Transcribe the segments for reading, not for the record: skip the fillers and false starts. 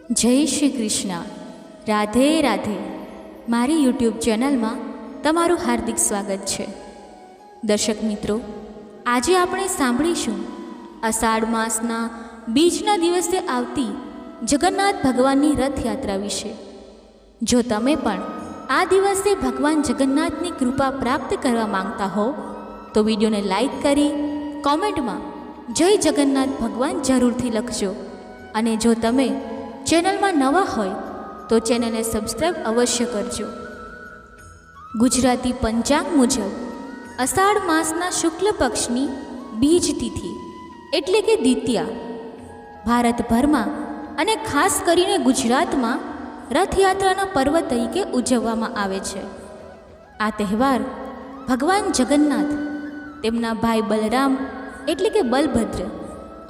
જય શ્રી કૃષ્ણ. રાધે રાધે. મારી યુટ્યુબ ચેનલમાં તમારું હાર્દિક સ્વાગત છે. દર્શક મિત્રો, આજે આપણે સાંભળીશું અષાઢ માસના બીજના દિવસે આવતી જગન્નાથ ભગવાનની રથયાત્રા વિશે. જો તમે પણ આ દિવસે ભગવાન જગન્નાથની કૃપા પ્રાપ્ત કરવા માંગતા હો તો વિડીયોને લાઈક કરી કોમેન્ટમાં જય જગન્નાથ ભગવાન જરૂરથી લખજો. અને જો તમે ચેનલમાં નવા હોય તો ચેનલને સબસ્ક્રાઈબ અવશ્ય કરજો. ગુજરાતી પંચાંગ મુજબ અષાઢ માસના શુક્લ પક્ષની બીજ તિથિ એટલે કે દ્વિતીયા ભારતભરમાં અને ખાસ કરીને ગુજરાતમાં રથયાત્રાના પર્વ તરીકે ઉજવવામાં આવે છે. આ તહેવાર ભગવાન જગન્નાથ, તેમના ભાઈ બલરામ એટલે કે બલભદ્ર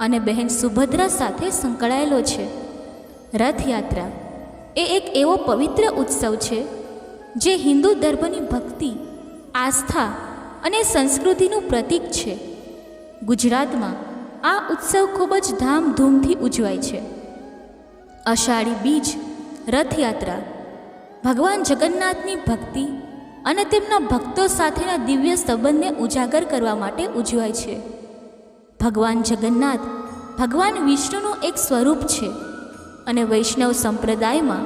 અને બહેન સુભદ્રા સાથે સંકળાયેલો છે. રથયાત્રા એ એક એવો પવિત્ર ઉત્સવ છે જે હિન્દુ ધર્મની ભક્તિ, આસ્થા અને સંસ્કૃતિનું પ્રતીક છે. ગુજરાતમાં આ ઉત્સવ ખૂબ જ ધામધૂમથી ઉજવાય છે. અષાઢી બીજ રથયાત્રા ભગવાન જગન્નાથની ભક્તિ અને તેમના ભક્તો સાથેના દિવ્ય સંબંધને ઉજાગર કરવા માટે ઉજવાય છે. ભગવાન જગન્નાથ ભગવાન વિષ્ણુનું એક સ્વરૂપ છે અને વૈષ્ણવ સંપ્રદાયમાં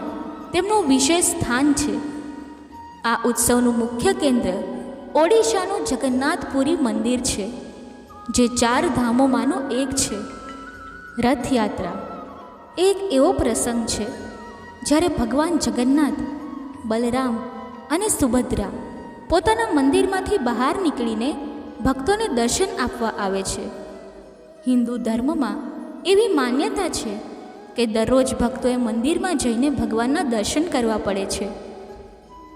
તેમનું વિશેષ સ્થાન છે. આ ઉત્સવનું મુખ્ય કેન્દ્ર ઓડિશાનું જગન્નાથપુરી મંદિર છે, જે 4 ધામોમાંનું એક છે. રથયાત્રા એક એવો પ્રસંગ છે જ્યારે ભગવાન જગન્નાથ, બલરામ અને સુભદ્રા પોતાના મંદિરમાંથી બહાર નીકળીને ભક્તોને દર્શન આપવા આવે છે. હિન્દુ ધર્મમાં એવી માન્યતા છે કે દરરોજ ભક્તોએ મંદિરમાં જઈને ભગવાનના દર્શન કરવા પડે છે,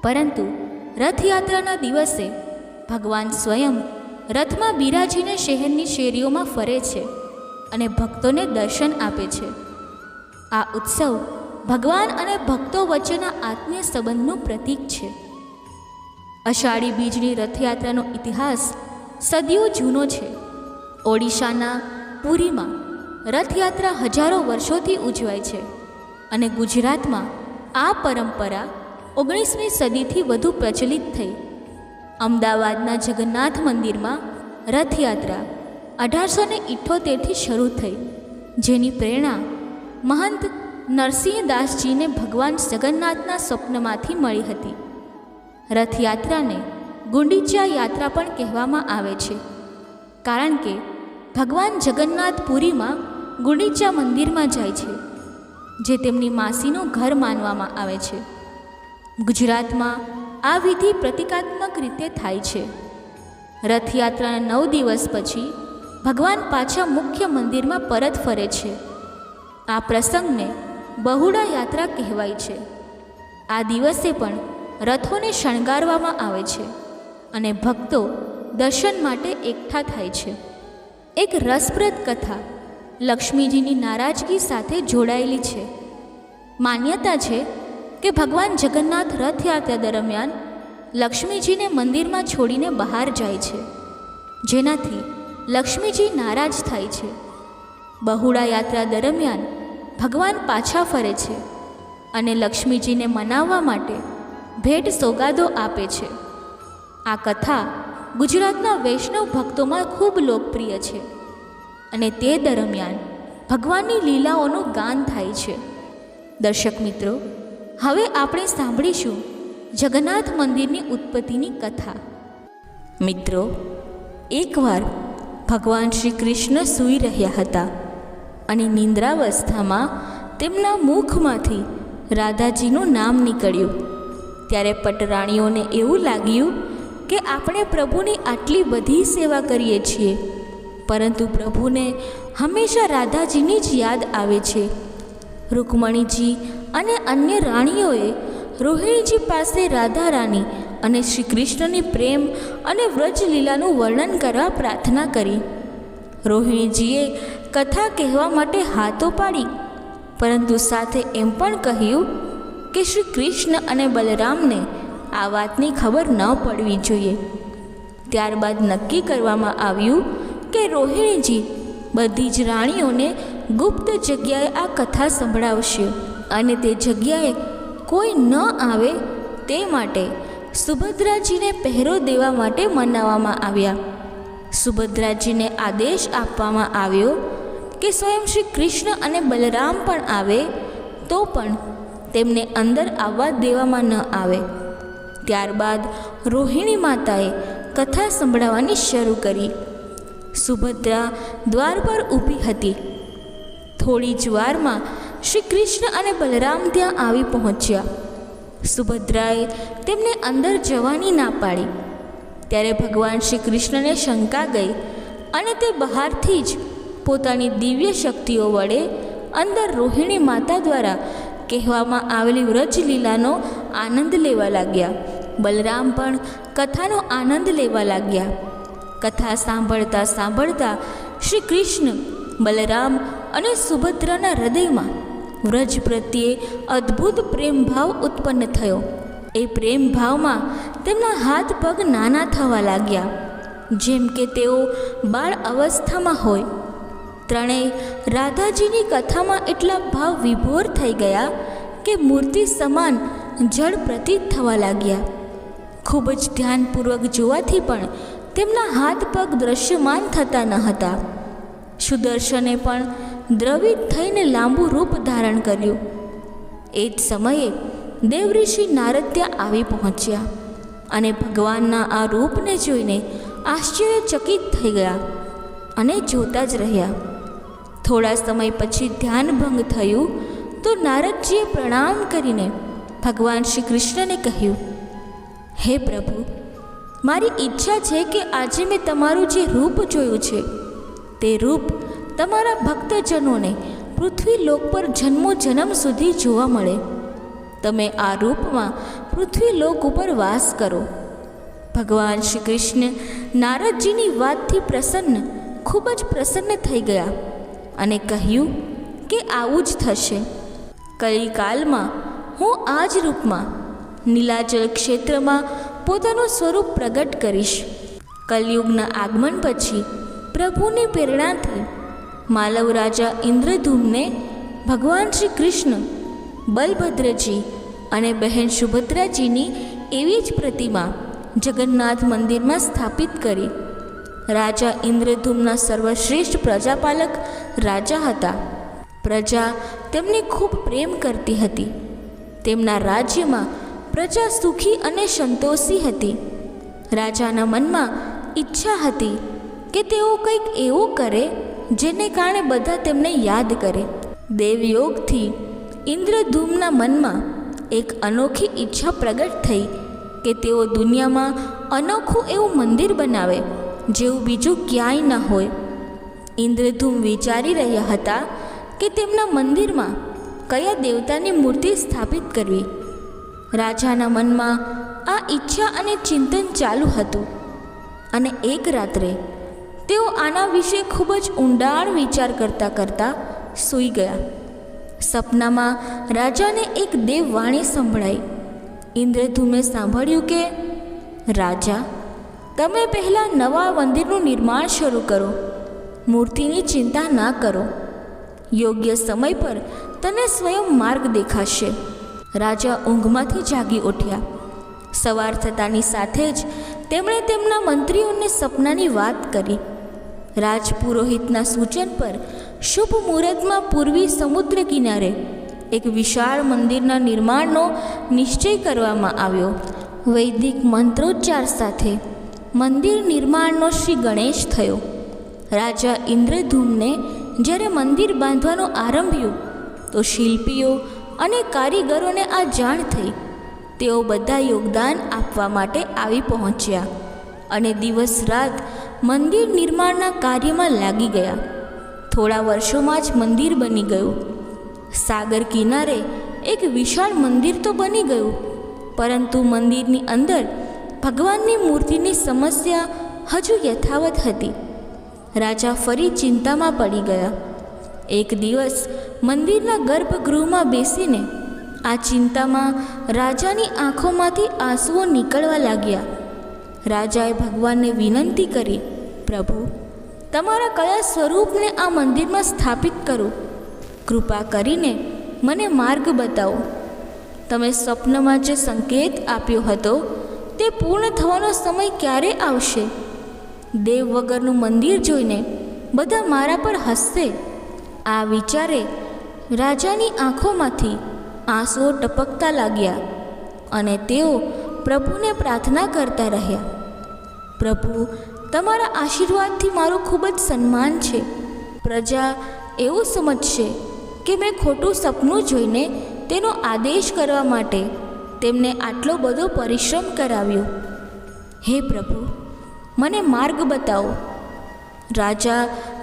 પરંતુ રથયાત્રાના દિવસે ભગવાન સ્વયં રથમાં બિરાજીને શહેરની શેરીઓમાં ફરે છે અને ભક્તોને દર્શન આપે છે. આ ઉત્સવ ભગવાન અને ભક્તો વચ્ચેના આત્મીય સંબંધનું પ્રતીક છે. અષાઢી બીજની રથયાત્રાનો ઇતિહાસ સદીઓ જૂનો છે. ઓડિશાના પુરીમાં રથયાત્રા હજારો વર્ષોથી ઉજવાય છે અને ગુજરાતમાં આ પરંપરા 19મી સદીથી વધુ પ્રચલિત થઈ. અમદાવાદના જગન્નાથ મંદિરમાં રથયાત્રા 1878થી શરૂ થઈ, જેની પ્રેરણા મહંત નરસિંહદાસજીને ભગવાન જગન્નાથના સ્વપ્નમાંથી મળી હતી. રથયાત્રાને ગુંડીચા યાત્રા પણ કહેવામાં આવે છે, કારણ કે ભગવાન જગન્નાથ પુરીમાં ગુંડીચા મંદિરમાં જાય છે, જે તેમની માસીનું ઘર માનવામાં આવે છે. ગુજરાતમાં આ વિધિ પ્રતિકાત્મક રીતે થાય છે. રથયાત્રાના 9 દિવસ પછી ભગવાન પાછા મુખ્ય મંદિરમાં પરત ફરે છે. આ પ્રસંગને બહુડા યાત્રા કહેવાય છે. આ દિવસે પણ રથોને શણગારવામાં આવે છે અને ભક્તો દર્શન માટે એકઠા થાય છે. એક રસપ્રદ કથા લક્ષ્મીજીની નારાજગી સાથે જોડાયેલી છે. માન્યતા છે કે ભગવાન જગન્નાથ રથયાત્રા દરમિયાન લક્ષ્મીજીને મંદિરમાં છોડીને બહાર જાય છે, જેનાથી લક્ષ્મીજી નારાજ થાય છે. બહુડા યાત્રા દરમિયાન ભગવાન પાછા ફરે છે અને લક્ષ્મીજીને મનાવવા માટે ભેટ સોગાદો આપે છે. આ કથા ગુજરાતના વૈષ્ણવ ભક્તોમાં ખૂબ લોકપ્રિય છે અને તે દરમિયાન ભગવાનની લીલાઓનું ગાન થાય છે. દર્શક મિત્રો, હવે આપણે સાંભળીશું જગન્નાથ મંદિરની ઉત્પત્તિની કથા. મિત્રો, એકવાર ભગવાન શ્રી કૃષ્ણ સૂઈ રહ્યા હતા અને નિંદ્રાવસ્થામાં તેમના મુખમાંથી રાધાજીનું નામ નીકળ્યું. ત્યારે પટરાણીઓને એવું લાગ્યું કે આપણે પ્રભુની આટલી બધી સેવા કરીએ છીએ, પરંતુ પ્રભુને હંમેશા રાધાજીની જ યાદ આવે છે. રૂકમણીજી અને અન્ય રાણીઓએ રોહિણીજી પાસે રાધા રાણી અને શ્રી કૃષ્ણની પ્રેમ અને વ્રજલીલાનું વર્ણન કરવા પ્રાર્થના કરી. રોહિણીજીએ કથા કહેવા માટે હાથો પાડી, પરંતુ સાથે એમ પણ કહ્યું કે શ્રી કૃષ્ણ અને બલરામને આ વાતની ખબર ન પડવી જોઈએ. ત્યારબાદ નક્કી કરવામાં આવ્યું કે રોહિણીજી બધી જ રાણીઓને ગુપ્ત જગ્યાએ આ કથા સંભળાવશે અને તે જગ્યાએ કોઈ ન આવે તે માટે સુભદ્રાજીને પહેરો દેવા માટે મનાવવામાં આવ્યા. સુભદ્રાજીને આદેશ આપવામાં આવ્યો કે સ્વયં શ્રી કૃષ્ણ અને બલરામ પણ આવે તો પણ તેમને અંદર આવવા દેવામાં ન આવે. ત્યારબાદ રોહિણી માતાએ કથા સંભળાવવાની શરૂ કરી. સુભદ્રા દ્વાર પર ઊભી હતી. થોડી જ વારમાં શ્રી કૃષ્ણ અને બલરામ ત્યાં આવી પહોંચ્યા. સુભદ્રાએ તેમને અંદર જવાની ના પાડી. ત્યારે ભગવાન શ્રી કૃષ્ણને શંકા ગઈ અને તે બહારથી જ પોતાની દિવ્ય શક્તિઓ વડે અંદર રોહિણી માતા દ્વારા કહેવામાં આવેલી વ્રજલીલાનો આનંદ લેવા લાગ્યા. બલરામ પણ કથાનો આનંદ લેવા લાગ્યા. કથા સાંભળતા સાંભળતા શ્રી કૃષ્ણ, બલરામ અને સુભદ્રાના હૃદયમાં વ્રજ પ્રત્યે અદ્ભુત પ્રેમભાવ ઉત્પન્ન થયો. એ પ્રેમભાવમાં તેમના હાથ પગ નાના થવા લાગ્યા, જેમ કે તેઓ બાળ અવસ્થામાં હોય. ત્રણેય રાધાજીની કથામાં એટલા ભાવ વિભોર થઈ ગયા કે મૂર્તિ સમાન જળ પ્રતીત થવા લાગ્યા. ખૂબ જ ધ્યાનપૂર્વક જોવાથી પણ તેમના હાથ પગ દ્રશ્યમાન થતા ન હતા. સુદર્શને પણ દ્રવિત થઈને લાંબુ રૂપ ધારણ કર્યું. એ જ સમયે દેવઋષિ નારદ ત્યાં આવી પહોંચ્યા અને ભગવાનના આ રૂપને જોઈને આશ્ચર્યચકિત થઈ ગયા અને જોતા જ રહ્યા. થોડા સમય પછી ધ્યાનભંગ થયું તો નારદજીએ પ્રણામ કરીને ભગવાન શ્રી કૃષ્ણને કહ્યું, હે પ્રભુ, મારી ઈચ્છા છે કે આજે મેં તમારું જે રૂપ જોયું છે તે રૂપ તમારા ભક્તજનોને પૃથ્વી લોક પર જન્મો જન્મ સુધી જોવા મળે. તમે આ રૂપમાં પૃથ્વી લોક ઉપર વાસ કરો. ભગવાન શ્રી કૃષ્ણ નારદજીની વાતથી પ્રસન્ન, ખૂબ જ પ્રસન્ન થઈ ગયા અને કહ્યું કે આવું જ થશે. કલિકાલમાં હું આ જ રૂપમાં નીલાચલ ક્ષેત્રમાં પોતાનું સ્વરૂપ પ્રગટ કરીશ. કલયુગના આગમન પછી પ્રભુની પ્રેરણાથી માલવ રાજા ઇન્દ્રધૂમને ભગવાન શ્રી કૃષ્ણ, બલભદ્રજી અને બહેન સુભદ્રાજીની એવી જ પ્રતિમા જગન્નાથ મંદિરમાં સ્થાપિત કરી. રાજા ઇન્દ્રધૂમના સર્વશ્રેષ્ઠ પ્રજાપાલક રાજા હતા. પ્રજા તેમને ખૂબ પ્રેમ કરતી હતી. તેમના રાજ્યમાં પ્રજા સુખી અને સંતોષી હતી. રાજાના મનમાં ઈચ્છા હતી કે તેઓ કંઈક એવું કરે જેને કારણે બધા તેમને યાદ કરે. દેવયોગથી ઇન્દ્રધૂમના મનમાં એક અનોખી ઈચ્છા પ્રગટ થઈ કે તેઓ દુનિયામાં અનોખું એવું મંદિર બનાવે જેવું બીજું ક્યાંય ન હોય. ઇન્દ્રધૂમ વિચારી રહ્યા હતા કે તેમના મંદિરમાં કયા દેવતાની મૂર્તિ સ્થાપિત કરવી. રાજાના મનમાં આ ઈચ્છા અને ચિંતન ચાલુ હતું અને એક રાત્રે તેઓ આના વિશે ખૂબ જ ઊંડાણ વિચાર કરતાં કરતાં સૂઈ ગયા. સપનામાં રાજાને એક દેવવાણી સંભળાઈ. ઇન્દ્રધૂમે સાંભળ્યું કે રાજા, તમે પહેલાં નવા મંદિરનું નિર્માણ શરૂ કરો. મૂર્તિની ચિંતા ના કરો. યોગ્ય સમય પર તને સ્વયં માર્ગ દેખાશે. રાજા ઊંઘમાંથી જાગી ઉઠ્યા. સવાર થતાની સાથે જ તેમણે તેમના મંત્રીઓને સપનાની વાત કરી. રાજપુરોહિતના સૂચન પર શુભ મુહૂર્તમાં પૂર્વી સમુદ્ર કિનારે એક વિશાળ મંદિરના નિર્માણનો નિશ્ચય કરવામાં આવ્યો. વૈદિક મંત્રોચ્ચાર સાથે મંદિર નિર્માણનો શ્રી ગણેશ થયો. રાજા ઇન્દ્રધૂમને જ્યારે મંદિર બાંધવાનું આરંભ્યું તો શિલ્પીઓ અને કારીગરોને આ જાણ થઈ. તેઓ બધા યોગદાન આપવા માટે આવી પહોંચ્યા અને દિવસ રાત મંદિર નિર્માણના કાર્યમાં લાગી ગયા. થોડા વર્ષોમાં જ મંદિર બની ગયું. સાગર કિનારે એક વિશાળ મંદિર તો બની ગયું, પરંતુ મંદિરની અંદર ભગવાનની મૂર્તિની સમસ્યા હજુ યથાવત હતી. રાજા ફરી ચિંતામાં પડી ગયા. એક દિવસ મંદિરના ગર્ભગૃહમાં બેસીને આ ચિંતામાં રાજાની આંખોમાંથી આંસુઓ નીકળવા લાગ્યા. રાજાએ ભગવાનને વિનંતી કરી, પ્રભુ, તમારા કયા સ્વરૂપને આ મંદિરમાં સ્થાપિત કરો? કૃપા કરીને મને માર્ગ બતાવો. તમે સ્વપ્નમાં જે સંકેત આપ્યો હતો તે પૂર્ણ થવાનો સમય ક્યારે આવશે? દેવ વગરનું મંદિર જોઈને બધા મારા પર હસશે. આ વિચારે રાજાની આંખોમાંથી આંસુઓ ટપકતા લાગ્યા અને તેઓ પ્રભુને પ્રાર્થના કરતા રહ્યા. પ્રભુ, તમારા આશીર્વાદથી મારું ખૂબ જ સન્માન છે. પ્રજા એવું સમજશે કે મેં ખોટું સપનું જોઈને તેનો આદેશ કરવા માટે તેમને આટલો બધો પરિશ્રમ કરાવ્યો. હે પ્રભુ, મને માર્ગ બતાવો. રાજા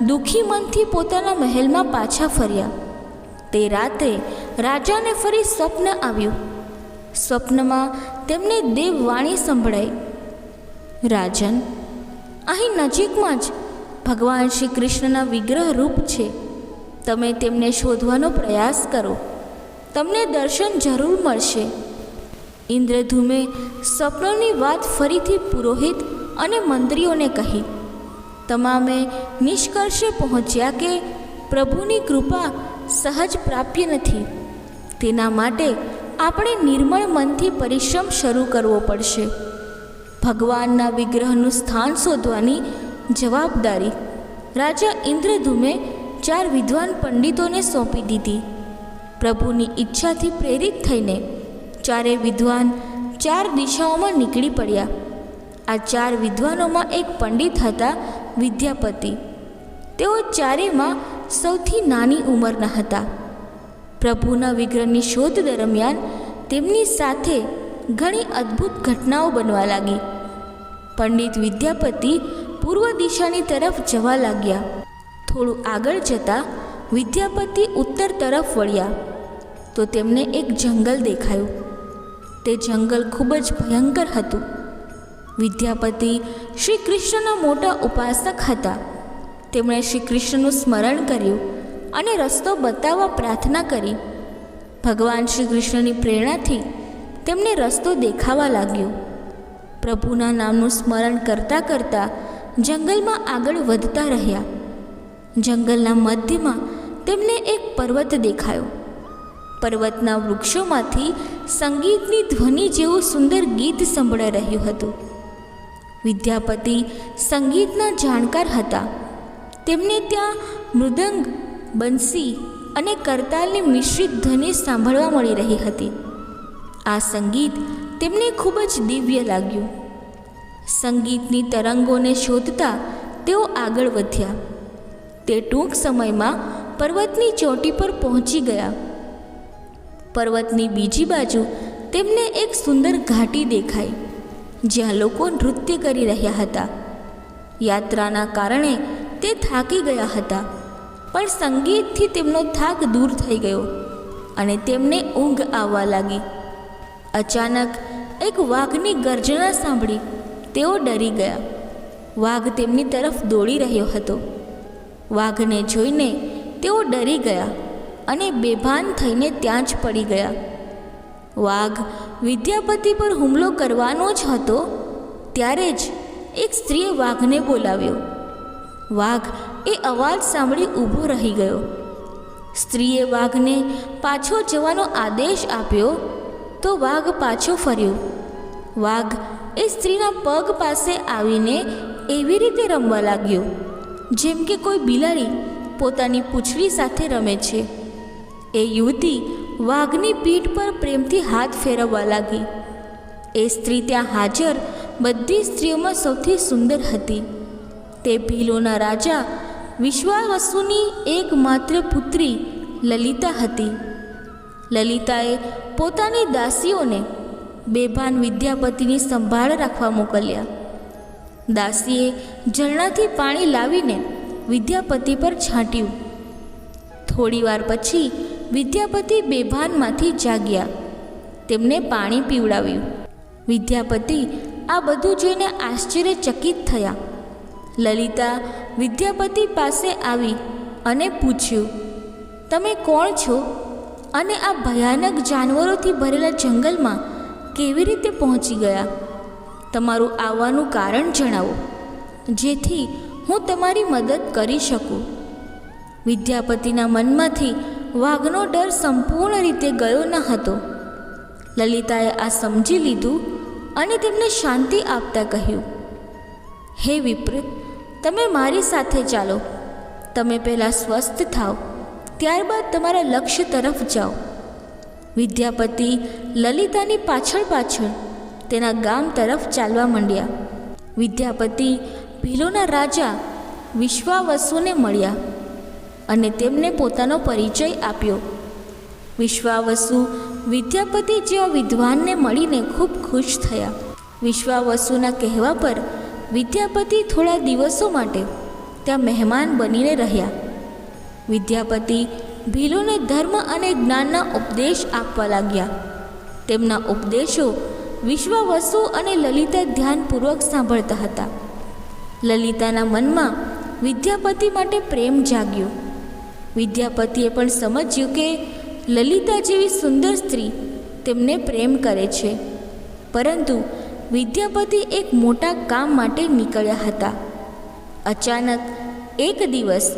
દુઃખી મનથી પોતાના મહેલમાં પાછા ફર્યા. તે રાત્રે રાજાને ફરી સ્વપ્ન આવ્યું. સ્વપ્નમાં તેમને દેવવાણી સંભળાઈ. રાજન, અહીં નજીકમાં જ ભગવાન શ્રી કૃષ્ણના વિગ્રહ રૂપ છે. તમે તેમને શોધવાનો પ્રયાસ કરો. તમને દર્શન જરૂર મળશે. ઇન્દ્રધૂમે સ્વપ્નની વાત ફરીથી પુરોહિત અને મંત્રીઓને કહી. તમામે નિષ્કર્ષે પહોંચ્યા કે પ્રભુની કૃપા સહજ પ્રાપ્ય નથી. તેના માટે આપણે નિર્મળ મનથી પરિશ્રમ શરૂ કરવો પડશે. ભગવાનના વિગ્રહનું સ્થાન શોધવાની જવાબદારી રાજા ઇન્દ્રધૂમે 4 વિદ્વાન પંડિતોને સોંપી દીધી. પ્રભુની ઈચ્છાથી પ્રેરિત થઈને 4 વિદ્વાન 4 દિશાઓમાં નીકળી પડ્યા. આ 4 વિદ્વાનોમાં એક પંડિત હતા વિદ્યાપતિ. તેઓ 4માં સૌથી નાની ઉંમરના હતા. પ્રભુના વિગ્રહની શોધ દરમિયાન તેમની સાથે ઘણી અદ્ભુત ઘટનાઓ બનવા લાગી. પંડિત વિદ્યાપતિ પૂર્વ દિશાની તરફ જવા લાગ્યા. થોડું આગળ જતાં વિદ્યાપતિ ઉત્તર તરફ વળ્યા તો તેમને એક જંગલ દેખાયું. તે જંગલ ખૂબ જ ભયંકર હતું. વિદ્યાપતિ શ્રી કૃષ્ણના મોટા ઉપાસક હતા. તેમણે શ્રી કૃષ્ણનું સ્મરણ કર્યું અને રસ્તો બતાવવા પ્રાર્થના કરી. ભગવાન શ્રી કૃષ્ણની પ્રેરણાથી તેમને રસ્તો દેખાવા લાગ્યો. પ્રભુના નામનું સ્મરણ કરતાં કરતાં જંગલમાં આગળ વધતા રહ્યા. જંગલના મધ્યમાં તેમને એક પર્વત દેખાયો. પર્વતના વૃક્ષોમાંથી સંગીતની ધ્વનિ જેવું સુંદર ગીત સંભળાઈ રહ્યું હતું. વિદ્યાપતિ સંગીતના જાણકાર હતા. તેમને ત્યાં મૃદંગ, બંસી અને કરતાલની મિશ્રિત ધ્વનિ સાંભળવા મળી રહી હતી. આ સંગીત તેમને ખૂબ જ દિવ્ય લાગ્યું. સંગીતની તરંગોને શોધતા તેઓ આગળ વધ્યા. તે ટૂંક સમયમાં પર્વતની ચોટી પર પહોંચી ગયા. પર્વતની બીજી બાજુ તેમને એક સુંદર ઘાટી દેખાઈ, જ્યાં લોકો નૃત્ય કરી રહ્યા હતા. યાત્રાના કારણે તે થાકી ગયા હતા, પણ સંગીતથી તેમનો થાક દૂર થઈ ગયો અને તેમને ઊંઘ આવવા લાગી. અચાનક એક વાઘની ગર્જના સાંભળી તેઓ ડરી ગયા. વાઘ તેમની તરફ દોડી રહ્યો હતો. વાઘને જોઈને તેઓ ડરી ગયા અને બેભાન થઈને ત્યાં જ પડી ગયા. વાઘ વિદ્યાપતિ પર હુમલો કરવાનો જ હતો ત્યારે જ એક સ્ત્રીએ વાઘને બોલાવ્યો. વાઘ એ અવાજ સાંભળી ઊભો રહી ગયો. સ્ત્રીએ વાઘને પાછો જવાનો આદેશ આપ્યો તો વાઘ પાછો ફર્યો. વાઘ એ સ્ત્રીના પગ પાસે આવીને એવી રીતે રમવા લાગ્યો જેમ કે કોઈ બિલાડી પોતાની પૂંછડી સાથે રમે છે. એ યુવતી વાઘની પીઠ પર પ્રેમથી હાથ ફેરવવા લાગી. એ સ્ત્રી ત્યાં હાજર બધી સ્ત્રીઓમાં સૌથી સુંદર હતી. તે ભીલોના રાજા વિશ્વાવસુની એકમાત્ર પુત્રી લલિતા હતી. લલિતાએ પોતાની દાસીઓને બેભાન વિદ્યાપતિની સંભાળ રાખવા મોકલ્યા. દાસીએ ઝરણાથી પાણી લાવીને વિદ્યાપતિ પર છાંટ્યું. થોડીવાર પછી વિદ્યાપતિ બેભાનમાંથી જાગ્યા. તેમને પાણી પીવડાવ્યું. વિદ્યાપતિ આ બધું જોઈને આશ્ચર્યચકિત થયા. લલિતા વિદ્યાપતિ પાસે આવી અને પૂછ્યું, તમે કોણ છો અને આ ભયાનક જાનવરોથી ભરેલા જંગલમાં કેવી રીતે પહોંચી ગયા? તમારું આવવાનું કારણ જણાવો, જેથી હું તમારી મદદ કરી શકું. વિદ્યાપતિના મનમાંથી વાઘનો ડર સંપૂર્ણ રીતે ગયો ન હતો. લલિતાએ આ સમજી લીધું અને તેમને શાંતિ આપતા કહ્યું, હે વિપ્ર, તમે મારી સાથે ચાલો. તમે પહેલાં સ્વસ્થ થાઓ, ત્યારબાદ તમારા લક્ષ્ય તરફ જાઓ. વિદ્યાપતિ લલિતાની પાછળ પાછળ તેના ગામ તરફ ચાલવા માંડ્યા. વિદ્યાપતિ ભીલોના રાજા વિશ્વાવસુને મળ્યા અને તેમને પોતાનો પરિચય આપ્યો. વિશ્વાવસુ વિદ્યાપતિ જેવા વિદ્વાનને મળીને ખૂબ ખુશ થયા. વિશ્વાવસુના કહેવા પર વિદ્યાપતિ થોડા દિવસો માટે ત્યાં મહેમાન બનીને રહ્યા. વિદ્યાપતિ ભીલોને ધર્મ અને જ્ઞાનના ઉપદેશ આપવા લાગ્યા. તેમના ઉપદેશો વિશ્વાવસુ અને લલિતા ધ્યાનપૂર્વક સાંભળતા હતા. લલિતાના મનમાં વિદ્યાપતિ માટે પ્રેમ જાગ્યો. વિદ્યાપતિએ પણ સમજ્યું કે લલિતા જેવી સુંદર સ્ત્રી તેમને પ્રેમ કરે છે. પરંતુ વિદ્યાપતિ એક મોટા કામ માટે નીકળ્યા હતા. અચાનક એક દિવસ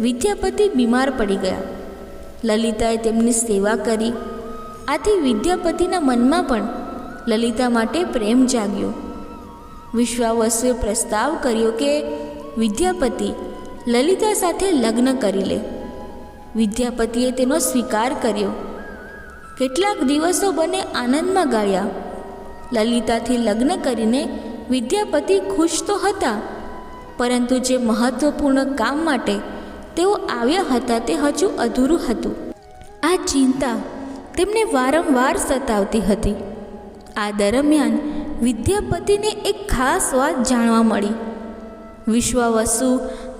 વિદ્યાપતિ બીમાર પડી ગયા. લલિતાએ તેમની સેવા કરી. આથી વિદ્યાપતિના મનમાં પણ લલિતા માટે પ્રેમ જાગ્યો. વિશ્વાવસુએ પ્રસ્તાવ કર્યો કે વિદ્યાપતિ લલિતા સાથે લગ્ન કરી લે. વિદ્યાપતિએ તેનો સ્વીકાર કર્યો. કેટલાક દિવસો બંને આનંદમાં ગાળ્યા. લલિતાથી લગ્ન કરીને વિદ્યાપતિ ખુશ તો હતા, પરંતુ જે મહત્વપૂર્ણ કામ માટે તેઓ આવ્યા હતા તે હજુ અધૂરું હતું. આ ચિંતા તેમને વારંવાર સતાવતી હતી. આ દરમિયાન વિદ્યાપતિને એક ખાસ વાત જાણવા મળી. વિશ્વાવસુ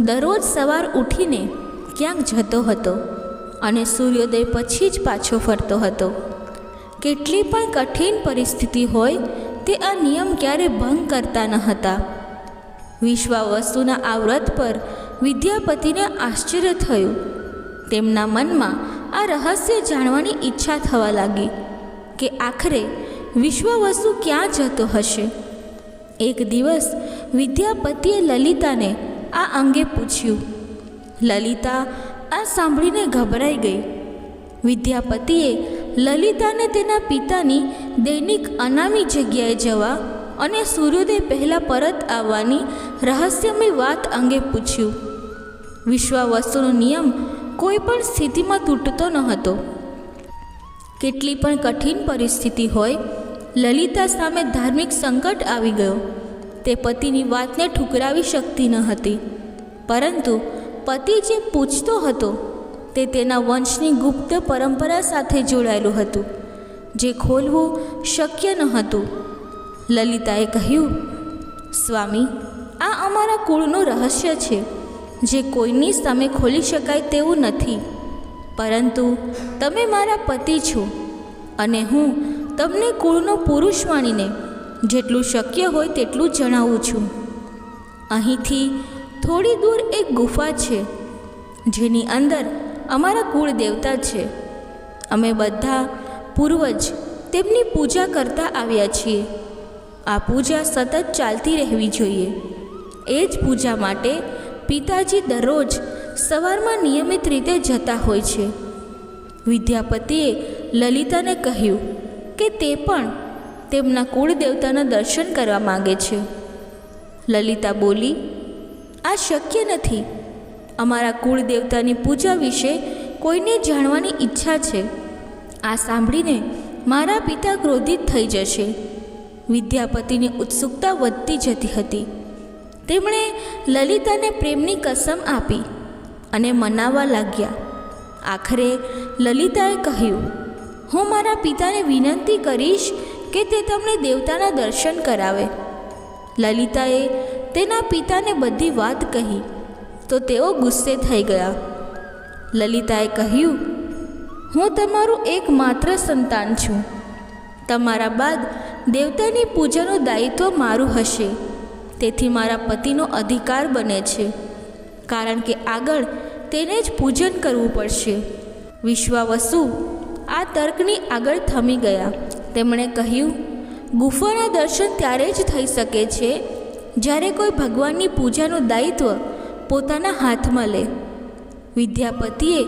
દરરોજ સવાર ઉઠીને ક્યાંક જતો હતો અને સૂર્યોદય પછી જ પાછો ફરતો હતો. કેટલી પણ કઠિન પરિસ્થિતિ હોય તે આ નિયમ ક્યારે ભંગ કરતા ન હતા. વિશ્વાવસુના આ વ્રત પર વિદ્યાપતિને આશ્ચર્ય થયું. તેમના મનમાં આ રહસ્ય જાણવાની ઈચ્છા થવા લાગી કે આખરે વિશ્વાવસુ ક્યાં જતો હશે. એક દિવસ વિદ્યાપતિએ લલિતાને આ અંગે પૂછ્યું. લલિતા આ સાંભળીને ગભરાઈ ગઈ. વિદ્યાપતિએ લલિતાને તેના પિતાની દૈનિક અનામી જગ્યાએ જવા અને સૂર્યોદય પહેલાં પરત આવવાની રહસ્યમય વાત અંગે પૂછ્યું. વિશ્વાવસુનો નિયમ કોઈ પણ સ્થિતિમાં તૂટતો ન હતો. કેટલી પણ કઠિન પરિસ્થિતિ હોય, લલિતા સામે ધાર્મિક સંકટ આવી ગયો. તે પતિની વાતને ઠુકરાવી શકતી ન હતી, પરંતુ પતિ જે પૂછતો હતો તે તેના વંશની ગુપ્ત પરંપરા સાથે જોડાયેલું હતું, જે ખોલવું શક્ય ન હતું. લલિતાએ કહ્યું, સ્વામી, આ અમારા કુળનું રહસ્ય છે, જે કોઈની સામે ખોલી શકાય તેવું નથી. પરંતુ તમે મારા પતિ છો અને હું તમને કુળનો પુરુષ માનીને જેટલું શક્ય હોય તેટલું જણાવું છું. અહીંથી થોડી દૂર એક ગુફા છે, જેની અંદર અમારા કુળ દેવતા છે. અમે બધા પૂર્વજ તેમની પૂજા કરતા આવ્યા છીએ. આ પૂજા સતત ચાલતી રહેવી જોઈએ. એ જ પૂજા માટે પિતાજી દરરોજ સવારમાં નિયમિત રીતે જતા હોય છે. વિદ્યાપતિએ લલિતાને કહ્યું કે તે પણ તેમના કુળદેવતાના દર્શન કરવા માગે છે. લલિતા બોલી, આ શક્ય નથી. અમારા કુળદેવતાની પૂજા વિશે કોઈને જાણવાની ઈચ્છા છે. આ સાંભળીને મારા પિતા ક્રોધિત થઈ જશે. વિદ્યાપતિની ઉત્સુકતા વધતી જતી હતી. તેમણે લલિતાને પ્રેમની કસમ આપી અને મનાવવા લાગ્યા. આખરે લલિતાએ કહ્યું, હું મારા પિતાને વિનંતી કરીશ કે તે તમને દેવતાના દર્શન કરાવે. લલિતાએ તેના પિતાને બધી વાત કહી તો તેઓ ગુસ્સે થઈ ગયા. લલિતાએ કહ્યું, હું તમારું એકમાત્ર સંતાન છું. તમારા બાદ દેવતાની પૂજાનું દાયિત્વ મારું હશે. તેથી મારા પતિનો અધિકાર બને છે, કારણ કે આગળ તેને જ પૂજન કરવું પડશે. વિશ્વાવસુ આ તર્કની આગળ થમી ગયા. તેમણે કહ્યું, ગુફાના દર્શન ત્યારે જ થઈ શકે છે જ્યારે કોઈ ભગવાનની પૂજાનું દાયિત્વ પોતાના હાથમાં લે. વિદ્યાપતિએ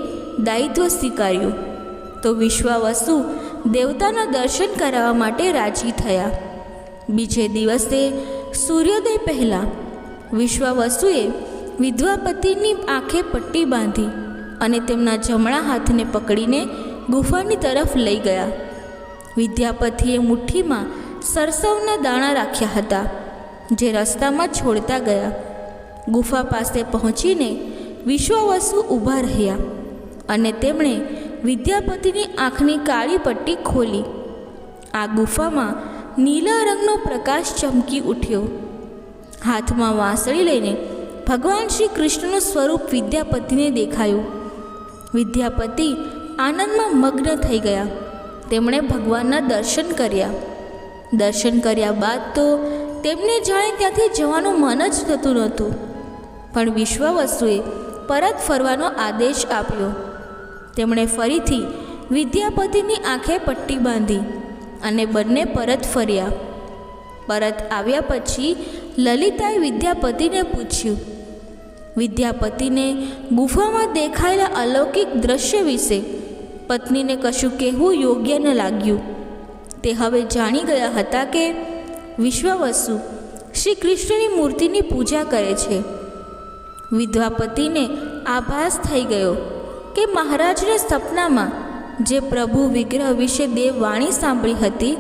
દાયિત્વ સ્વીકાર્યું તો વિશ્વાવસુ દેવતાના દર્શન કરાવવા માટે રાજી થયા. બીજે દિવસે સૂર્યોદય પહેલાં વિશ્વાવસુએ વિધવાપતિની આંખે પટ્ટી બાંધી અને તેમના જમણા હાથને પકડીને ગુફાની તરફ લઈ ગયા. વિદ્યાપતિએ મુઠ્ઠીમાં સરસવના દાણા રાખ્યા હતા, જે રસ્તામાં છોડતા ગયા. ગુફા પાસે પહોંચીને વિશ્વાવસુ ઊભા રહ્યા અને તેમણે વિદ્યાપતિની આંખની કાળી પટ્ટી ખોલી. આ ગુફામાં નીલા રંગનો પ્રકાશ ચમકી ઉઠ્યો. હાથમાં વાંસળી લઈને ભગવાન શ્રી કૃષ્ણનું સ્વરૂપ વિદ્યાપતિને દેખાયું. વિદ્યાપતિ આનંદમાં મગ્ન થઈ ગયા. તેમણે ભગવાનના દર્શન કર્યા. દર્શન કર્યા બાદ તો તેમને જાણે ત્યાંથી જવાનું મન જ થતું નહોતું. પણ વિશ્વાવસુએ પરત ફરવાનો આદેશ આપ્યો. તેમણે ફરીથી વિદ્યાપતિની આંખે પટ્ટી બાંધી અને બંને પરત ફર્યા. પરત આવ્યા પછી લલિતાએ વિદ્યાપતિને પૂછ્યું. વિદ્યાપતિને ગુફામાં દેખાયેલા અલૌકિક દ્રશ્ય વિશે પત્નીને કશું કહેવું યોગ્ય ન લાગ્યું. તે હવે જાણી ગયા હતા કે વિશ્વાવસુ શ્રી કૃષ્ણની મૂર્તિની પૂજા કરે છે. વિદ્યાપતિને આભાસ થઈ ગયો કે મહારાજને સપનામાં જે પ્રભુ વિગ્રહ વિશે દેવવાણી સાંભળી હતી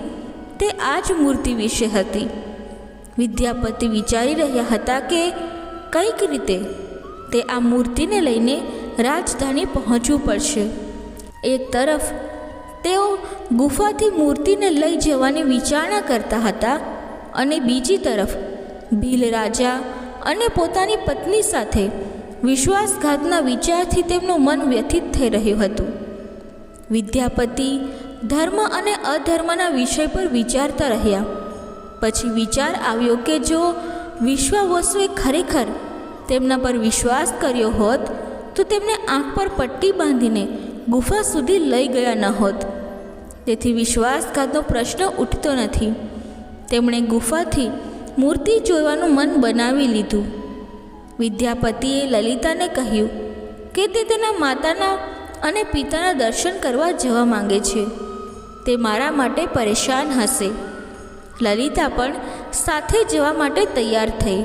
તે આ જ મૂર્તિ વિશે હતી. વિદ્યાપતિ વિચારી રહ્યા હતા કે કંઈક રીતે તે આ મૂર્તિને લઈને રાજધાની પહોંચવું પડશે. એક તરફ તેઓ ગુફાથી મૂર્તિને લઈ જવાની વિચારણા કરતા હતા અને બીજી તરફ ભીલ રાજા અને પોતાની પત્ની સાથે વિશ્વાસઘાતના વિચારથી તેમનું મન વ્યથિત થઈ રહ્યું હતું. વિદ્યાપતિ ધર્મ અને અધર્મના વિષય પર વિચારતા રહ્યા. પછી વિચાર આવ્યો કે જો વિશ્વાવસુએ ખરેખર તેમના પર વિશ્વાસ કર્યો હોત તો તેમને આંખ પર પટ્ટી બાંધીને ગુફા સુધી લઈ ગયા ન હોત. તેથી વિશ્વાસઘાતનો પ્રશ્ન ઉઠતો નથી. તેમણે ગુફાથી મૂર્તિ જોવાનું મન બનાવી લીધું. વિદ્યાપતિએ લલિતાને કહ્યું કે તે તેના માતાના અને પિતાના દર્શન કરવા જવા માંગે છે. તે મારા માટે પરેશાન હશે. લલિતા પણ સાથે જવા માટે તૈયાર થઈ.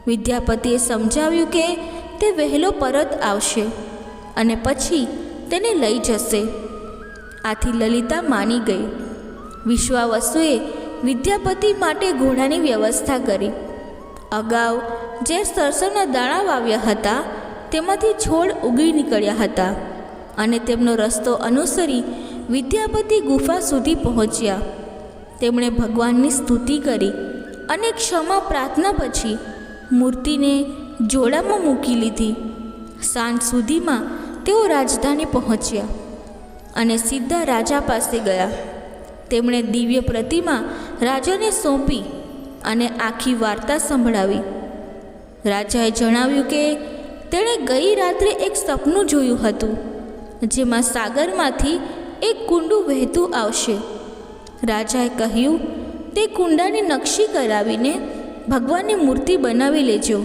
વિદ્યાપતિએ સમજાવ્યું કે તે વહેલો પરત આવશે અને પછી તેને લઈ જશે. આથી લલિતા માની ગઈ. વિશ્વાવસુએ વિદ્યાપતિ માટે ઘોડાની વ્યવસ્થા કરી. અગાઉ જે સરસવના દાણા વાવ્યા હતા તેમાંથી છોડ ઉગી નીકળ્યા હતા અને તેમનો રસ્તો અનુસરી વિદ્યાપતિ ગુફા સુધી પહોંચ્યા. તેમણે ભગવાનની સ્તુતિ કરી અને ક્ષમા પ્રાર્થના પછી મૂર્તિને જોડામાં મૂકી લીધી. સાંજ સુધીમાં તેઓ રાજધાની પહોંચ્યા અને સીધા રાજા પાસે ગયા. તેમણે દિવ્ય પ્રતિમા રાજાને સોંપી અને આખી વાર્તા સંભળાવી. રાજાએ જણાવ્યું કે તેણે ગઈ રાત્રે એક સપનું જોયું હતું જેમાં સાગરમાંથી એક કુંડું વહેતું આવશે. રાજાએ કહ્યું, તે કુંડાની નકશી કરાવીને ભગવાનની મૂર્તિ બનાવી લેજો,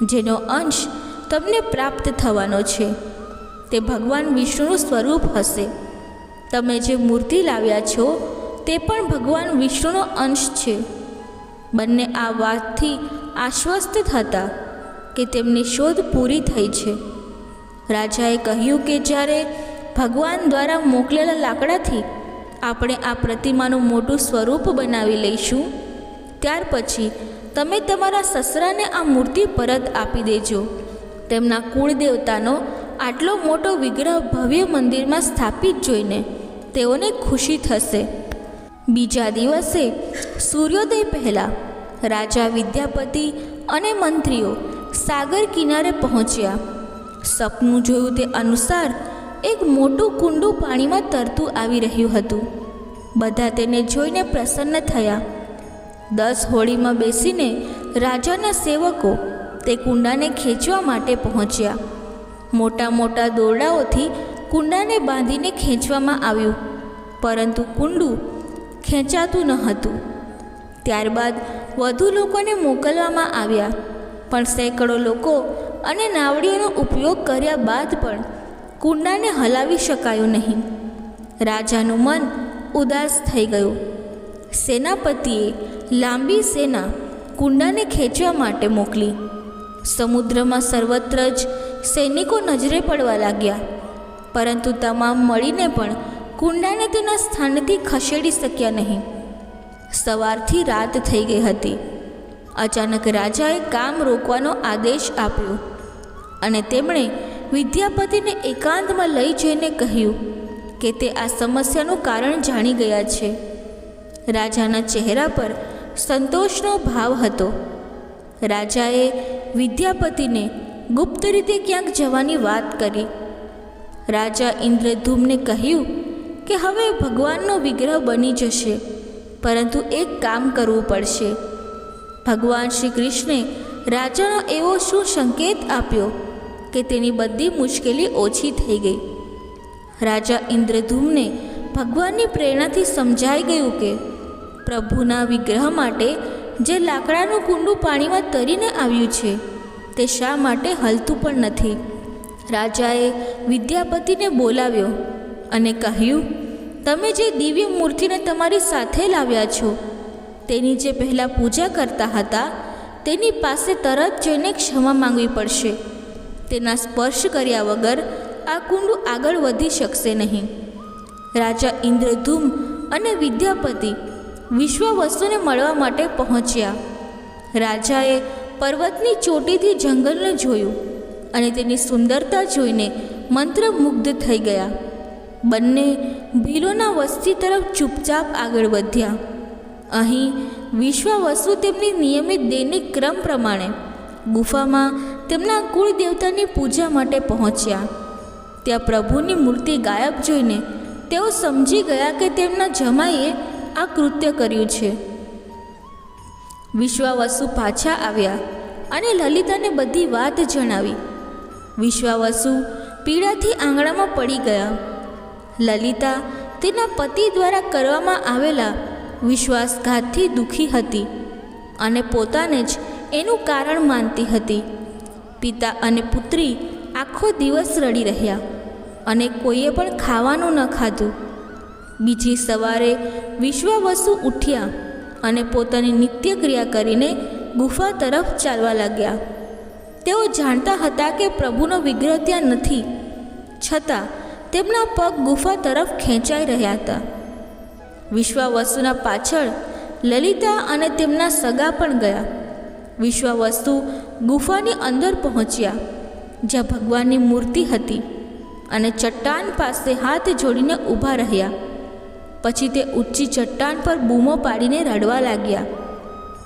જેનો અંશ તમને પ્રાપ્ત થવાનો છે. તે ભગવાન વિષ્ણુનું સ્વરૂપ હશે. તમે જે મૂર્તિ લાવ્યા છો તે પણ ભગવાન વિષ્ણુનો અંશ છે. બંને આ વાતથી આશ્વસ્ત થતા કે તેમની શોધ પૂરી થઈ છે. રાજાએ કહ્યું કે જ્યારે ભગવાન દ્વારા મોકલેલા લાકડાથી આપણે આ પ્રતિમાનું મોટું સ્વરૂપ બનાવી લઈશું ત્યાર પછી તમે તમારા સસરાને આ મૂર્તિ પરત આપી દેજો. તેમના કુળદેવતાનો આટલો મોટો વિગ્રહ ભવ્ય મંદિરમાં સ્થાપિત જોઈને તેઓને ખુશી થશે. બીજા દિવસે સૂર્યોદય પહેલાં રાજા વિદ્યાપતિ અને મંત્રીઓ સાગર કિનારે પહોંચ્યા. સપનું જોયું તે અનુસાર એક મોટું કુંડું પાણીમાં તરતું આવી રહ્યું હતું. બધા તેને જોઈને પ્રસન્ન થયા. 10 હોડીમાં બેસીને રાજાના સેવકો તે કુંડાને ખેંચવા માટે પહોંચ્યા. મોટા મોટા દોરડાઓથી કુંડાને બાંધીને ખેંચવામાં આવ્યું, પરંતુ કુંડું ખેંચાતું ન હતું. ત્યારબાદ વધુ લોકોને મોકલવામાં આવ્યા, પણ સેંકડો લોકો અને નાવડીઓનો ઉપયોગ કર્યા બાદ પણ કુંડાને હલાવી શકાયું નહીં. રાજાનું મન ઉદાસ થઈ ગયું. સેનાપતિએ લાંબી સેના કુંડાને ખેંચવા માટે મોકલી. સમુદ્રમાં સર્વત્ર જ સૈનિકો નજરે પડવા લાગ્યા, પરંતુ તમામ મળીને પણ કુંડાને તેના સ્થાનથી ખસેડી શક્યા નહીં. સવારથી રાત થઈ ગઈ હતી. અચાનક રાજાએ કામ રોકવાનો આદેશ આપ્યો અને તેમણે વિદ્યાપતિને એકાંતમાં લઈ જઈને કહ્યું કે તે આ સમસ્યાનું કારણ જાણી ગયા છે. રાજાના ચહેરા પર સંતોષનો ભાવ હતો. રાજાએ વિદ્યાપતિને ગુપ્ત રીતે ક્યાંક જવાની વાત કરી. રાજા ઇન્દ્રધૂમને કહ્યું કે હવે ભગવાનનો વિગ્રહ બની જશે, પરંતુ એક કામ કરવું પડશે. ભગવાન શ્રી કૃષ્ણે રાજાનો એવો શું સંકેત આપ્યો કે તેની બધી મુશ્કેલી ઓછી થઈ ગઈ. રાજા ઇન્દ્રધૂમને ભગવાનની પ્રેરણાથી સમજાઈ ગયું કે પ્રભુના વિગ્રહ માટે જે લાકડાનું કુંડું પાણીમાં તરીને આવ્યું છે તે શા માટે હલતું પણ નથી. રાજાએ વિદ્યાપતિને બોલાવ્યો અને કહ્યું, તમે જે દિવ્ય મૂર્તિને તમારી સાથે લાવ્યા છો તેની જે પહેલાં પૂજા કરતા હતા તેની પાસે તરત જઈને ક્ષમા માંગવી પડશે. તેના સ્પર્શ કર્યા વગર આ કુંડું આગળ વધી શકશે નહીં. રાજા ઇન્દ્રધૂમ અને વિદ્યાપતિ વિશ્વાવસુને મળવા માટે પહોંચ્યા. રાજાએ પર્વતની ચોટીથી જંગલને જોયું અને તેની સુંદરતા જોઈને મંત્રમુગ્ધ થઈ ગયા. બંને ભીલોના વસ્તી તરફ ચૂપચાપ આગળ વધ્યા. અહીં વિશ્વાવસુ તેમની નિયમિત દૈનિક ક્રમ પ્રમાણે ગુફામાં તેમના કુળ દેવતાની પૂજા માટે પહોંચ્યા. ત્યાં પ્રભુની મૂર્તિ ગાયબ જોઈને તેઓ સમજી ગયા કે તેમના જમાઈએ આ કૃત્ય કર્યું છે. વિશ્વાવસુ પાછા આવ્યા અને લલિતાને બધી વાત જણાવી. વિશ્વાવસુ પીડાથી આંગણામાં પડી ગયા. લલિતા તેના પતિ દ્વારા કરવામાં આવેલા વિશ્વાસઘાતથી દુઃખી હતી અને પોતાને જ એનું કારણ માનતી હતી. પિતા અને પુત્રી આખો દિવસ રડી રહ્યા અને કોઈએ પણ ખાવાનું ન ખાધું. બીજી સવારે વિશ્વાવસુ ઉઠ્યા અને પોતાની નિત્યક્રિયા કરીને ગુફા તરફ ચાલવા લાગ્યા. તેઓ જાણતા હતા કે પ્રભુનો વિગ્રહ ત્યાં નથી, છતાં તેમના પગ ગુફા તરફ ખેંચાઈ રહ્યા હતા. વિશ્વાવસુના પાછળ લલિતા અને તેમના સગા પણ ગયા. વિશ્વાવસુ ગુફાની અંદર પહોંચ્યા જ્યાં ભગવાનની મૂર્તિ હતી અને ચટ્ટાન પાસે હાથ જોડીને ઊભા રહ્યા. પછી તે ઊંચી ચટ્ટાન પર બૂમો પાડીને રડવા લાગ્યા.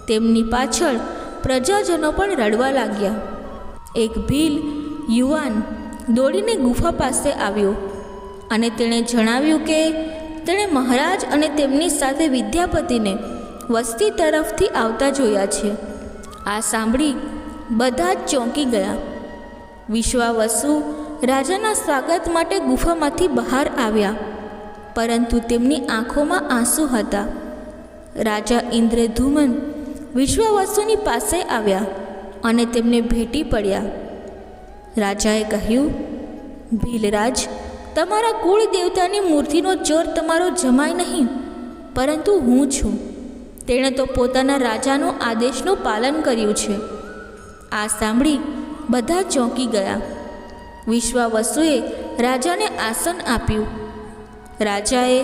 તેમની પાછળ પ્રજાજનો પણ રડવા લાગ્યા. એક ભીલ યુવાન દોડીને ગુફા પાસે આવ્યો અને તેણે જણાવ્યું કે તેણે મહારાજ અને તેમની સાથે વિદ્યાપતિને વસ્તી તરફથી આવતા જોયા છે. આ સાંભળી બધા જ ચોંકી ગયા. વિશ્વાવસુ રાજાના સ્વાગત માટે ગુફામાંથી બહાર આવ્યા, પરંતુ તેમની આંખોમાં આંસુ હતા. રાજા ઇન્દ્રધૂમન વિશ્વાવસુની પાસે આવ્યા અને તેમને ભેટી પડ્યા. રાજાએ કહ્યું, ભીલરાજ, તમારા કુળ દેવતાની મૂર્તિનો ચોર તમારો જમાઈ નહીં, પરંતુ હું છું. તેણે તો પોતાના રાજાનો આદેશનું પાલન કર્યું છે. આ સાંભળી બધા ચોંકી ગયા. વિશ્વાવસુએ રાજાને આસન આપ્યું. રાજાએ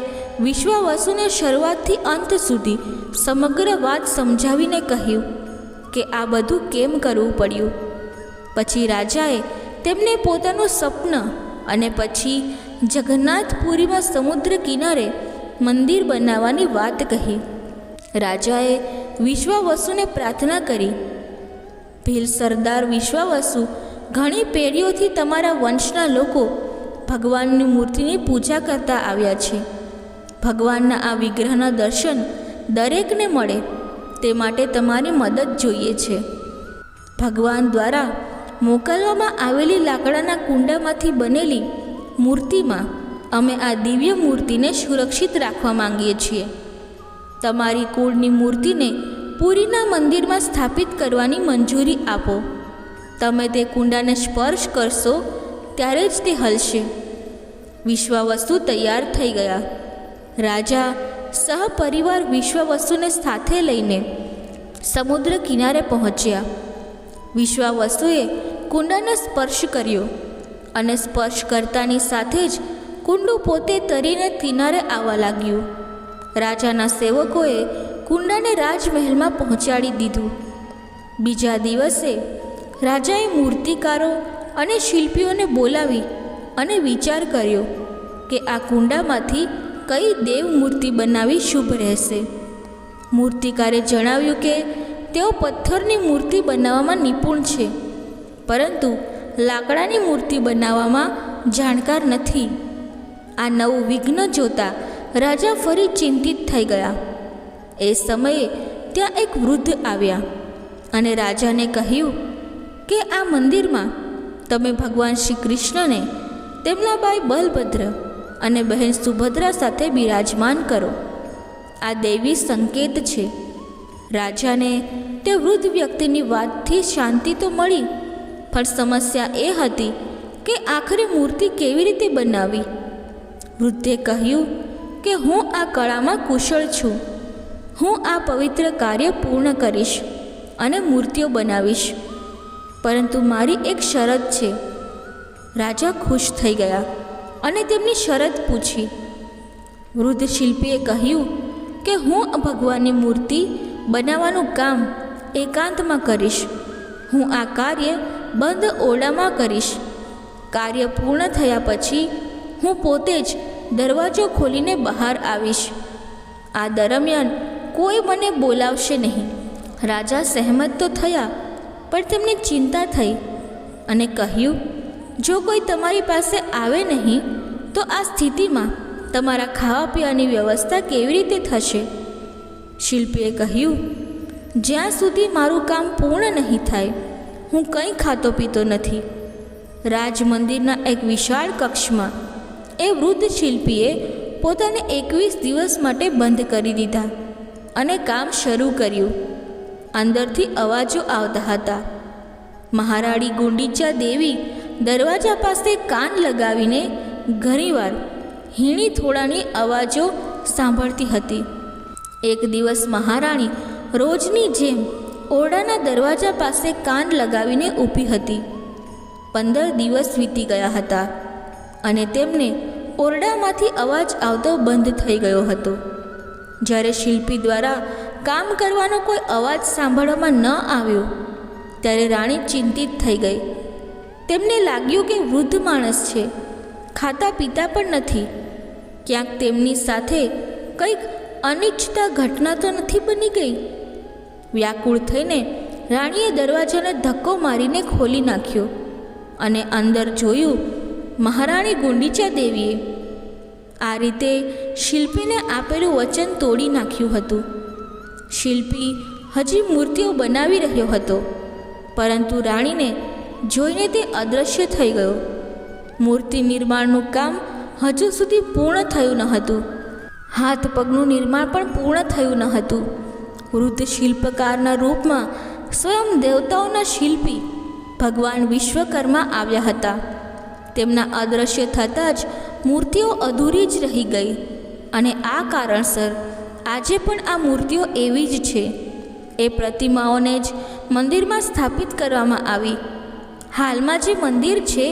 વિશ્વાવસુને શરૂઆતથી અંત સુધી સમગ્ર વાત સમજાવીને કહ્યું કે આ બધું કેમ કરવું પડ્યું. પછી રાજાએ તેમને પોતાનું સ્વપ્ન અને પછી જગન્નાથપુરીમાં સમુદ્ર કિનારે મંદિર બનાવવાની વાત કહી. રાજાએ વિશ્વાવસુને પ્રાર્થના કરી, ભીલ સરદાર વિશ્વાવસુ, ઘણી પેઢીઓથી તમારા વંશના લોકો ભગવાનની મૂર્તિની પૂજા કરતા આવ્યા છે. ભગવાનના આ વિગ્રહના દર્શન દરેકને મળે તે માટે તમારી મદદ જોઈએ છે. ભગવાન દ્વારા મોકલવામાં આવેલી લાકડાના કુંડામાંથી બનેલી મૂર્તિમાં અમે આ દિવ્ય મૂર્તિને સુરક્ષિત રાખવા માંગીએ છીએ. તમારી કુળની મૂર્તિને પુરીના મંદિરમાં સ્થાપિત કરવાની મંજૂરી આપો. તમે તે કુંડાને સ્પર્શ કરશો ત્યારે જ તે હલશે. વિશ્વાવસુ તૈયાર થઈ ગયા. રાજા સહપરિવાર વિશ્વાવસુને સાથે લઈને સમુદ્ર કિનારે પહોંચ્યા. વિશ્વાવસુએ કુંડાને સ્પર્શ કર્યો અને સ્પર્શ કરતાની સાથે જ કુંડું પોતે તરીને કિનારે આવવા લાગ્યું. રાજાના સેવકોએ કુંડાને રાજમહેલમાં પહોંચાડી દીધું. બીજા દિવસે રાજાએ મૂર્તિકારો અને શિલ્પીઓને બોલાવી અને વિચાર કર્યો કે આ કુંડામાંથી કઈ દેવ મૂર્તિ બનાવવી શુભ રહેશે. મૂર્તિકારે જણાવ્યું કે તેઓ પથ્થરની મૂર્તિ બનાવવામાં નિપુણ છે, પરંતુ લાકડાની મૂર્તિ બનાવવામાં જાણકાર નથી. આ નવું વિઘ્ન જોતા રાજા ફરી ચિંતિત થઈ ગયા. એ સમયે ત્યાં એક વૃદ્ધ આવ્યા અને રાજાને કહ્યું કે આ મંદિરમાં તમે ભગવાન શ્રી કૃષ્ણને તેમના ભાઈ બલભદ્ર અને બહેન સુભદ્રા સાથે બિરાજમાન કરો. આ દૈવી સંકેત છે. રાજાને તે વૃદ્ધ વ્યક્તિની વાતથી શાંતિ તો મળી, પણ સમસ્યા એ હતી કે આખરે મૂર્તિ કેવી રીતે બનાવવી. વૃદ્ધે કહ્યું કે હું આ કળામાં કુશળ છું. હું આ પવિત્ર કાર્ય પૂર્ણ કરીશ અને મૂર્તિઓ બનાવીશ, પરંતુ મારી એક શરત છે. રાજા ખુશ થઈ ગયા અને તેમની શરત પૂછી. વૃદ્ધ શિલ્પીએ કહ્યું કે હું ભગવાનની મૂર્તિ બનાવવાનું કામ એકાંતમાં કરીશ. હું આ કાર્ય બંધ ઓરડામાં કરીશ. કાર્ય પૂર્ણ થયા પછી હું પોતે જ દરવાજો ખોલીને બહાર આવીશ. આ દરમિયાન કોઈ મને બોલાવશે નહીં. રાજા સહેમત તો થયા, પણ તેમને ચિંતા થઈ અને કહ્યું, જો કોઈ તમારી પાસે આવે નહીં તો આ સ્થિતિમાં તમારા ખાવા પીવાની વ્યવસ્થા કેવી રીતે થશે? શિલ્પીએ કહ્યું, જ્યાં સુધી મારું કામ પૂર્ણ નહીં થાય હું કંઈ ખાતો પીતો નથી. રાજમંદિરના એક વિશાળ કક્ષમાં એ વૃદ્ધ શિલ્પીએ પોતાને 21 દિવસ માટે બંધ કરી દીધા અને કામ શરૂ કર્યું. અંદરથી અવાજો આવતા હતા. મહારાણી ગુંડીચા દેવી દરવાજા પાસે કાન લગાવીને ઘણીવાર હીણી થોડાની અવાજો સાંભળતી હતી. એક દિવસ મહારાણી રોજની જેમ ઓરડાના દરવાજા પાસે કાન લગાવીને ઊભી હતી. 15 દિવસ વીતી ગયા હતા અને તેમને ઓરડામાંથી અવાજ આવતો બંધ થઈ ગયો હતો. જ્યારે શિલ્પી દ્વારા કામ કરવાનો કોઈ અવાજ સાંભળવામાં ન આવ્યો ત્યારે રાણી ચિંતિત થઈ ગઈ. તેમને લાગ્યું કે વૃદ્ધ માણસ છે, ખાતા પીતા પણ નથી. ક્યાંક તેમની સાથે કંઈક અનિચ્છતા ઘટના તો નથી બની ગઈ? વ્યાકુળ થઈને રાણીએ દરવાજાને ધક્કો મારીને ખોલી નાખ્યો અને અંદર જોયું મહારાણી ગુંડીચા દેવીએ. આ રીતે શિલ્પીને આપેલું વચન તોડી નાખ્યું હતું. શિલ્પી હજી મૂર્તિઓ બનાવી રહ્યો હતો, પરંતુ રાણીને જોઈને તે અદૃશ્ય થઈ ગયો. મૂર્તિ નિર્માણનું કામ હજુ સુધી પૂર્ણ થયું ન હતું. હાથ પગનું નિર્માણ પણ પૂર્ણ થયું ન હતું. વૃદ્ધ શિલ્પકારના રૂપમાં સ્વયં દેવતાઓના શિલ્પી ભગવાન વિશ્વકર્મા આવ્યા હતા. તેમના અદૃશ્ય થતાં જ મૂર્તિઓ અધૂરી જ રહી ગઈ અને આ કારણસર આજે પણ આ મૂર્તિઓ એવી જ છે. એ પ્રતિમાઓને જ મંદિરમાં સ્થાપિત કરવામાં આવી. હાલમાં જે મંદિર છે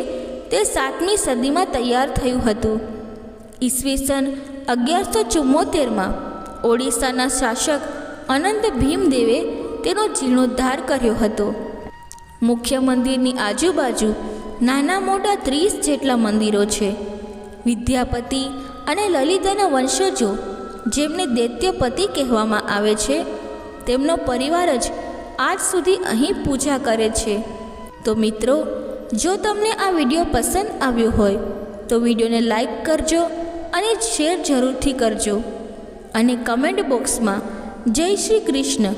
તે 7મી સદીમાં તૈયાર થયું હતું. ઈસવીસન 1174માં ઓડિશાના શાસક અનંત ભીમદેવે તેનો જીર્ણોદ્ધાર કર્યો હતો. મુખ્ય મંદિરની આજુબાજુ નાના મોટા 30 જેટલા મંદિરો છે. વિદ્યાપતિ અને લલિતાના વંશજો, જેમને દૈત્યપતિ કહેવામાં આવે છે, તેમનો પરિવાર જ આજ સુધી અહીં પૂજા કરે છે. તો મિત્રો, જો તમને આ વિડીયો પસંદ આવ્યો હોય તો વિડીયોને લાઈક કરજો અને શેર જરૂરથી કરજો અને કમેન્ટ બોક્સમાં જય શ્રી કૃષ્ણ,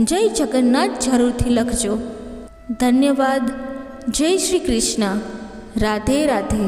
જય જગન્નાથ જરૂરથી લખજો. ધન્યવાદ. જય શ્રી કૃષ્ણ. રાધે રાધે.